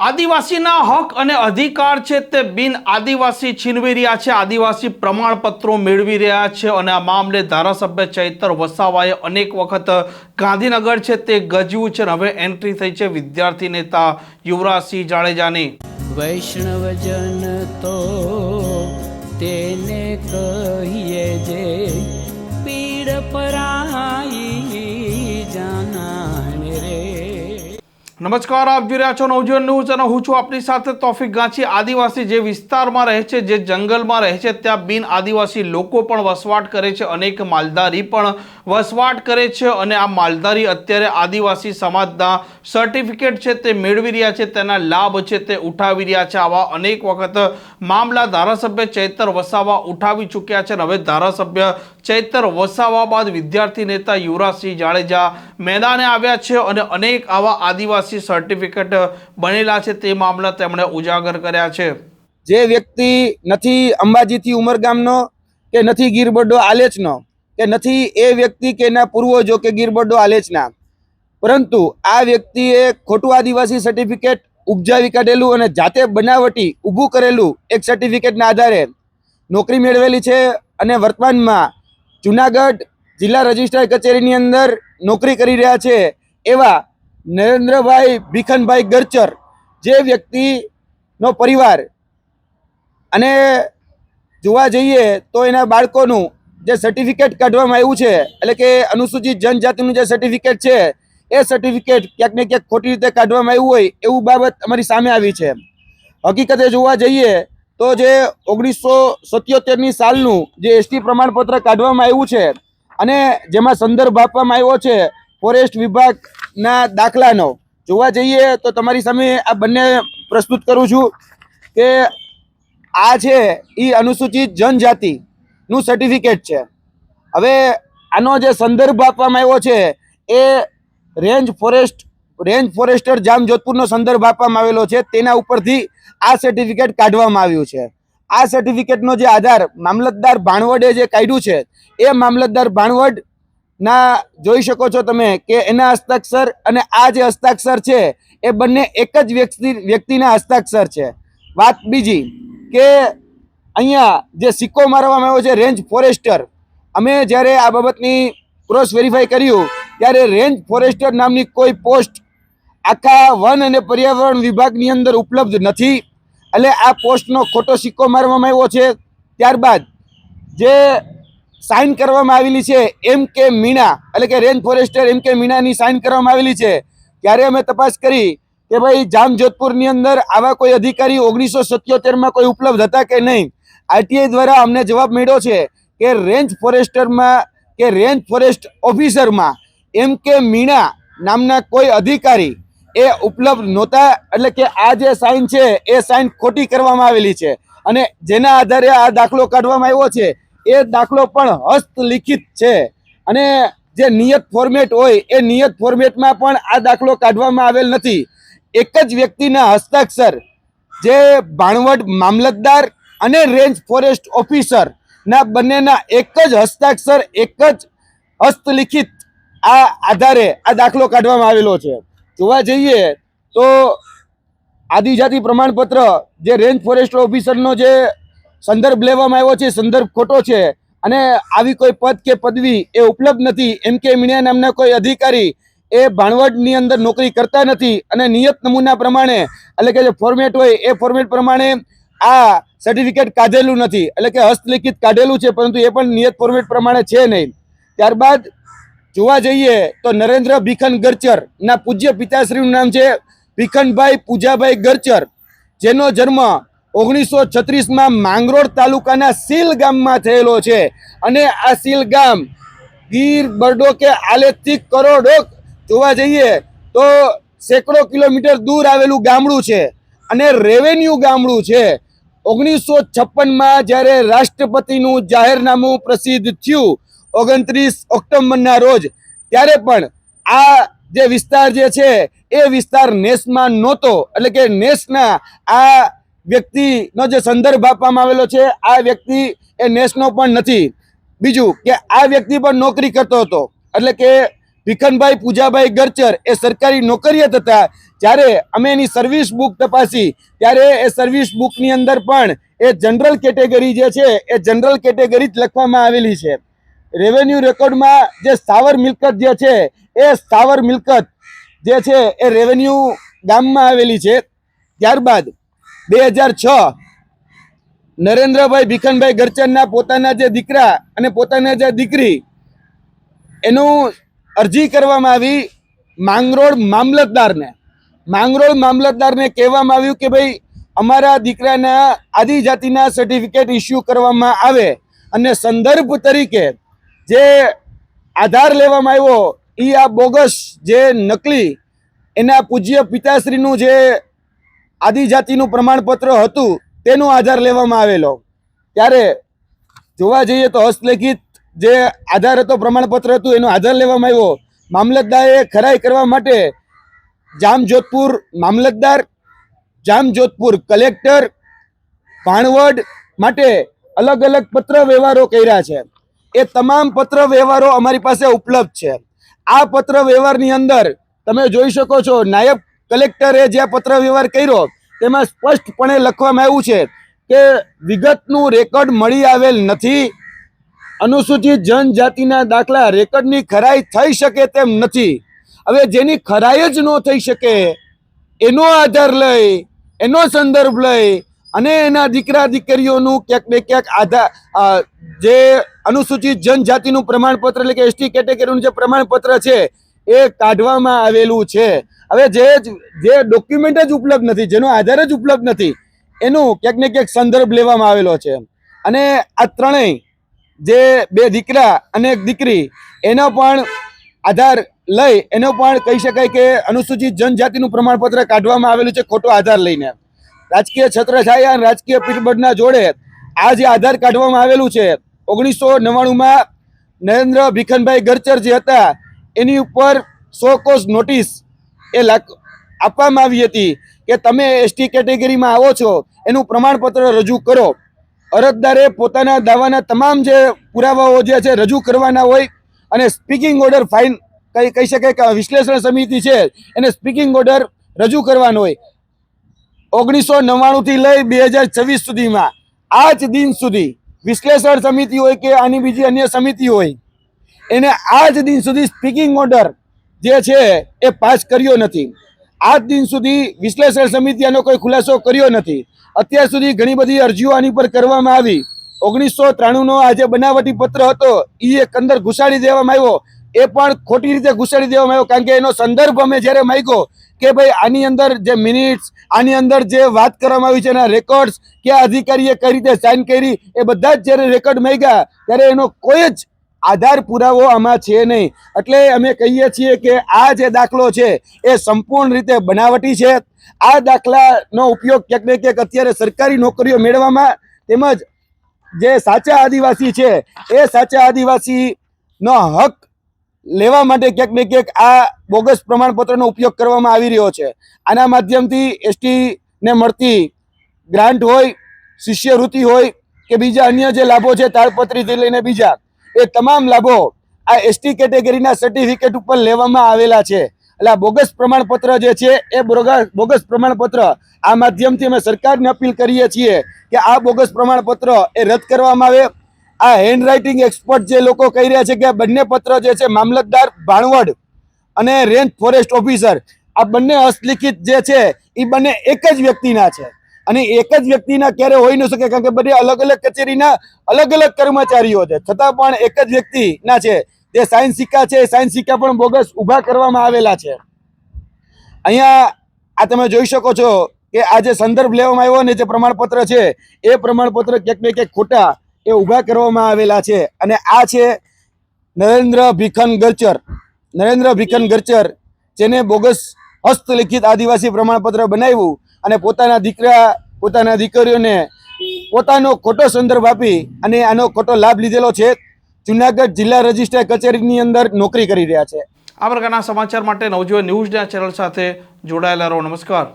આદિવાસીના હક અને અધિકાર છે તે બિન આદિવાસી છીનવી રહ્યા છે, આદિવાસી પ્રમાણપત્રો મેળવી રહ્યા છે અને આ મામલે ધારાસભ્ય ચૈતર વસાવાએ અનેક વખત ગાંધીનગર છે તે ગજવું છે અને હવે એન્ટ્રી થઈ છે વિદ્યાર્થી નેતા યુવરાજસિંહ જાડેજાની। વૈષ્ણવજન તો તેને કહીએ જે પીડ પરાઈ જાનાને રે। નમસ્કાર, આપ જોઈ રહ્યા છો નવજીવન ન્યૂઝ અને હું છું આપની સાથે તોફિક ગાંચી। આદિવાસી જે વિસ્તારમાં રહે છે, જે જંગલમાં રહે છે, ત્યાં બિન આદિવાસી લોકો પણ વસવાટ કરે છે, અનેક માલધારી પણ વસવાટ કરે છે અને આ માલધારી અત્યારે આદિવાસી સમાજના સર્ટિફિકેટ છે તે મેળવી રહ્યા છે, તેના લાભ છે તે ઉઠાવી રહ્યા છે। આવા અનેક વખત મામલા ધારાસભ્ય ચૈતર વસાવા ઉઠાવી ચૂક્યા છે અને હવે ધારાસભ્ય ચૈતર વસાવા બાદ વિદ્યાર્થી નેતા યુવરાજસિંહ જાડેજા મેદાને આવ્યા છે અને અનેક આવા આદિવાસી સર્ટિફિકેટ બનેલા છે તે મામલા તેમણે ઉજાગર કર્યા છે। જે વ્યક્તિ નથી અંબાજીથી ઉમરગામનો કે નથી ગીરબડ્ડો આલેચનો કે નથી એ વ્યક્તિ કે એના પૂર્વજો કે ગીરબડ્ડો આલેચના, પરંતુ આ વ્યક્તિએ ખોટું આદિવાસી સર્ટિફિકેટ ઉપજાવી કાઢેલું અને જાતે બનાવટી ઊભું કરેલું એક સર્ટિફિકેટના આધારે નોકરી મેળવેલી છે અને વર્તમાનમાં જુનાગઢ જિલ્લા રજિસ્ટ્રાર કચેરીની અંદર નોકરી કરી રહ્યા છે એવા નરેન્દ્રભાઈ ભીખનભાઈ ગરચર, જે વ્યક્તિનો પરિવાર અને જોવા જઈએ તો એના બાળકોનું જે સર્ટિફિકેટ કાઢવામાં આવ્યું છે, એટલે કે અનુસૂચિત જનજાતિનું જે સર્ટિફિકેટ છે એ સર્ટિફિકેટ ક્યાંક ને ક્યાંક ખોટી રીતે કાઢવામાં આવ્યું હોય એવું બાબત અમારી સામે આવી છે। હકીકતે જોવા જઈએ તો જે 1977ની સાલનું જે એસટી પ્રમાણપત્ર કાઢવામાં આવ્યું છે અને જેમાં સંદર્ભ આપવામાં આવ્યો છે ફોરેસ્ટ વિભાગના દાખલાનો, જોવા જઈએ તો તમારી સામે આ બંને પ્રસ્તુત કરું છું કે આ છે એ અનુસૂચિત જનજાતિનું સર્ટિફિકેટ છે। હવે આનો જે સંદર્ભ આપવામાં આવ્યો છે એ રેન્જ ફોરેસ્ટર જામજોધપુરનો સંદર્ભ આપવામાં આવેલો છે, તેના ઉપરથી આ સર્ટિફિકેટ કાઢવામાં આવ્યું છે। આ સર્ટિફિકેટનો જે આધાર મામલતદાર ભાણવડે જે કાઢ્યું છે એ મામલતદાર ભાણવડ ના જોઈ શકો છો તમે કે એના હસ્તાક્ષર અને આ જે હસ્તાક્ષર છે એ બંને એક જ વ્યક્તિના હસ્તાક્ષર છે। વાત બીજી કે અહીંયા જે સિક્કો મારવામાં આવ્યો છે રેન્જ ફોરેસ્ટર, અમે જ્યારે આ બાબતની ક્રોસ વેરીફાઈ કર્યું ત્યારે રેન્જ ફોરેસ્ટર નામની કોઈ પોસ્ટ આખા વન અને પર્યાવરણ વિભાગની અંદર ઉપલબ્ધ નથી, એટલે આ પોસ્ટનો ખોટો સિક્કો મારવામાં આવ્યો છે। ત્યારબાદ જે સાઇન કરવામાં આવેલી છે M.K. મીણા, એટલે કે રેન્જ ફોરેસ્ટર M.K. મીણાની સાઇન કરવામાં આવેલી છે। ત્યારે અમે તપાસ કરી કે ભાઈ જામજોધપુરની અંદર આવા કોઈ અધિકારી 1977માં કોઈ ઉપલબ્ધ હતા કે નહીં। આરટીઆઈ દ્વારા અમને જવાબ મળ્યો છે કે રેન્જ ફોરેસ્ટરમાં કે રેન્જ ફોરેસ્ટ ઓફિસરમાં M.K. મીણા નામના કોઈ અધિકારી એ ઉપલબ્ધ નહોતા, એટલે કે આ જે સાઇન છે એ સાઇન ખોટી કરવામાં આવેલી છે અને જેના આધારે આ દાખલો કાઢવામાં આવ્યો છે એ દાખલો પણ હસ્તલિખિત છે અને જે નિયત ફોર્મેટ હોય એ નિયત ફોર્મેટમાં પણ આ દાખલો કાઢવામાં આવેલ નથી। એક જ વ્યક્તિના હસ્તાક્ષર, જે ભાણવડ મામલતદાર અને રેન્જ ફોરેસ્ટ ઓફિસર ના બંનેના એક જ હસ્તાક્ષર, એક જ હસ્તલિખિત આ આધારે આ દાખલો કાઢવામાં આવેલો છે। જોવા જઈએ તો આદિજાતિ પ્રમાણપત્ર જે રેન્જ ફોરેસ્ટ ઓફિસરનો જે સંદર્ભ લેવામાં આવ્યો છે સંદર્ભ ખોટો છે અને આવી કોઈ પદ કે પદવી એ ઉપલબ્ધ નથી। M.K. મીણા નામના કોઈ અધિકારી એ ભાણવડની અંદર નોકરી કરતા નથી અને નિયત નમૂના પ્રમાણે, એટલે કે જે ફોર્મેટ હોય એ ફોર્મેટ પ્રમાણે આ સર્ટિફિકેટ કાઢેલું નથી, એટલે કે હસ્તલિખિત કાઢેલું છે પરંતુ એ પણ નિયત ફોર્મેટ પ્રમાણે છે નહીં। ત્યારબાદ જોવા જઈએ તો નરેન્દ્ર ભીખન ગરચર ના પૂજ્ય પિતાશ્રીનું નામ છે ભીખનભાઈ પૂજાભાઈ ગરચર, જેનો જન્મ 1936માં માંગરોળ તાલુકાના સીલ ગામમાં થયેલો છે અને આ સીલ ગામ ગીરબડ્ડો કે આલેચથી કરોડો જોવા જઈએ તો સેંકડો કિલોમીટર દૂર આવેલું ગામડું છે અને રેવન્યુ ગામડું છે। 1956માં જ્યારે રાષ્ટ્રપતિનું જાહેરનામું પ્રસિદ્ધ થયું 29 ઓક્ટોબરના રોજ, ત્યારે પણ આ જે વિસ્તાર જે છે એ વિસ્તાર નેસમાં નહોતો, એટલે કે નેસના આ વ્યક્તિનો જે સંદર્ભ આપવામાં આવેલો છે આ વ્યક્તિ એ નેસનો પણ નથી। બીજું કે આ વ્યક્તિ પણ નોકરી કરતો હતો, એટલે કે ભીખનભાઈ પૂજાભાઈ ગરચર એ સરકારી નોકરિયાત હતા. જ્યારે અમે એની સર્વિસ બુક તપાસી ત્યારે એ સર્વિસ બુકની અંદર પણ એ જનરલ કેટેગરી જે છે એ જનરલ કેટેગરી જ લખવામાં આવેલી છે. રેવન્યુ રેકોર્ડમાં જે સ્થાવર મિલકત જે છે એ સ્થાવર મિલકત જે છે એ રેવન્યુ ગામમાં આવેલી છે. ત્યારબાદ 2006 નરેન્દ્રભાઈ ભીખનભાઈ ગરચરના પોતાના જે દીકરા અને પોતાના જે દીકરી એનું અરજી કરવામાં આવી માંગરોળ મામલતદારને. માંગરોળ મામલતદારને કહેવામાં આવ્યું કે ભાઈ અમારા દીકરાના આદિજાતિના સર્ટિફિકેટ ઇસ્યુ કરવામાં આવે અને સંદર્ભ તરીકે જે આધાર લેવામાં આવ્યો એ આ બોગસ જે નકલી એના પૂજ્ય પિતાશ્રીનું જે આદિજાતિનું પ્રમાણપત્ર હતું તેનો આધાર લેવામાં આવેલો. ત્યારે જોવા જઈએ તો હસ્તલિખિત જે આધાર હતો પ્રમાણપત્ર હતું એનો આધાર લેવામાં આવ્યો. મામલતદારે ખરાઈ કરવા માટે જામજોધપુર મામલતદાર, જામજોધપુર કલેક્ટર, ભાણવડ માટે અલગ અલગ પત્ર વ્યવહારો કર્યા છે. એ તમામ પત્ર વ્યવહારો અમારી પાસે ઉપલબ્ધ છે. આ પત્ર વ્યવહારની અંદર તમે જોઈ શકો છો નાયબ કલેક્ટરે જે પત્ર વ્યવહાર કર્યો તેમાં સ્પષ્ટપણે લખવામાં આવ્યું છે કે વિગતનું રેકોર્ડ મળી આવેલ નથી. અનુસૂચિત જનજાતિના દાખલા રેકોર્ડની ખરાઈ થઈ શકે તેમ નથી. હવે જેની ખરાઈ જ ન થઈ શકે એનો આધાર લઈ એનો સંદર્ભ લઈ અને એના દીકરા દીકરીઓનું ક્યાંક ને ક્યાંક આધાર જે અનુસૂચિત જનજાતિનું પ્રમાણપત્ર એટલે કે એસટી કેટેગરીનું જે પ્રમાણપત્ર છે એ કાઢવામાં આવેલું છે. હવે જે ડોક્યુમેન્ટ જ ઉપલબ્ધ નથી, જેનો આધાર જ ઉપલબ્ધ નથી, એનું ક્યાંક ને ક્યાંક સંદર્ભ લેવામાં આવેલો છે. અને આ ત્રણેય જે બે દીકરા અને એક દીકરી એનો પણ આધાર લઈ એનો પણ કહી શકાય કે અનુસૂચિત જનજાતિનું પ્રમાણપત્ર કાઢવામાં આવેલું છે ખોટો આધાર લઈને. રાજકીય છત્રછાયા અને રાજકીય પીઠબળના જોડે આ જે આધાર કાઢવામાં આવેલું છે 1999માં નરેન્દ્ર ભીખનભાઈ ગરચર જે હતા એની ઉપર 100 કોસ નોટિસ એ આપવામાં આવી હતી કે તમે એસટી કેટેગરીમાં આવો છો એનું પ્રમાણપત્ર રજૂ કરો. અરજદારે પોતાના દાવાના તમામ જે પુરાવાઓ જે છે રજૂ કરવાના હોય અને સ્પીકિંગ ઓર્ડર ફાઇન કહી શકાય કે વિશ્લેષણ સમિતિ છે એને સ્પીકિંગ ઓર્ડર રજૂ કરવાનો હોય. 1999 થી લઈ 2026 સુધીમાં આજ દિન સુધી વિશ્લેષણ સમિતિ હોય કે આની બીજી અન્ય સમિતિ હોય એને આજ દિન સુધી સ્પીકિંગ ઓર્ડર જે છે એ પાસ કર્યો નથી. આજ દિન સુધી વિશ્લેષણ સમિતિ આનો કોઈ ખુલાસો કર્યો નથી. અત્યાર સુધી ઘણી બધી અરજીઓ આની પર કરવામાં આવી. 1993નો આ જે બનાવટી પત્ર હતો એ એક અંદર ઘુસાડી દેવામાં આવ્યો. એ પણ ખોટી રીતે ઘુસાડી દેવામાં આવ્યો કારણ કે એનો સંદર્ભ અમે જ્યારે માંગ્યો કે ભાઈ આની અંદર જે મિનિટ્સ આની અંદર જે વાત કરવામાં આવી છે એના રેકોર્ડ્સ કે અધિકારીએ કઈ રીતે સાઇન કરી એ બધા જ જ્યારે રેકોર્ડ માંગ્યા ત્યારે એનો કોઈ જ આધાર પુરાવો આમાં છે નહીં. એટલે અમે કહીએ છીએ કે આ જે દાખલો છે એ સંપૂર્ણ રીતે બનાવટી છે. આ દાખલાનો ઉપયોગ ક્યાંક ને ક્યાંક અત્યારે સરકારી નોકરીઓ મેળવવામાં તેમજ જે સાચા આદિવાસી છે એ સાચા આદિવાસીનો હક લેવા માટે ક્યાંક ને ક્યાંક આ બોગસ પ્રમાણપત્રનો ઉપયોગ કરવામાં આવી રહ્યો છે. આના માધ્યમથી એસટીને મળતી ગ્રાન્ટ હોય, શિષ્યવૃત્તિ હોય કે બીજા અન્ય જે લાભો છે તાળપત્રીથી લઈને બીજા એ તમામ લાભો આ એસટી કેટેગરીના સર્ટિફિકેટ ઉપર લેવામાં આવેલા છે. એટલે આ બોગસ પ્રમાણપત્ર જે છે એ બોગસ પ્રમાણપત્ર આ માધ્યમથી અમે સરકારને અપીલ કરીએ છીએ કે આ બોગસ પ્રમાણપત્ર એ રદ કરવામાં આવે. આ હેન્ડરાઇટિંગ એક્સપર્ટ જે લોકો કહી રહ્યા છે કે બંને પત્ર જે છે મામલતદાર ભાણવડ અને રેન્જ ફોરેસ્ટ ઓફિસર આ બંને હસ્તલિખિત જે છે એ બંને એક જ વ્યક્તિના છે અને એક જ વ્યક્તિના ક્યારે હોઈ ન શકે કારણ કે બંને અલગ અલગ કચેરીના અલગ અલગ કર્મચારીઓ છે છતાં પણ એક જ વ્યક્તિના છે. જે સાઇન સિક્કા છે એ સાઇન સિક્કા પણ બોગસ ઊભા કરવામાં આવેલા છે. અહીંયા આ તમે જોઈ શકો છો કે આ જે સંદર્ભ લેવામાં આવ્યો ને જે પ્રમાણપત્ર છે એ પ્રમાણપત્ર ક્યાંક ને ક્યાંક ખોટા એ ઊભા કરવામાં આવેલા છે. અને આ છે નરેન્દ્ર ભીખન ગરચર જેને બોગસ હસ્તલિખિત આદિવાસી પ્રમાણપત્ર બનાવ્યું અને પોતાના દીકરા પોતાના દીકરીઓને પોતાનો ખોટો સંદર્ભ આપી અને આનો ખોટો લાભ લીધેલો છે. જુનાગઢ જિલ્લા રજિસ્ટ્રાર કચેરીની અંદર નોકરી કરી રહ્યા છે. આ પ્રકારના સમાચાર માટે નવજીવન ન્યૂઝના ચેનલ સાથે જોડાયેલા રહો. નમસ્કાર.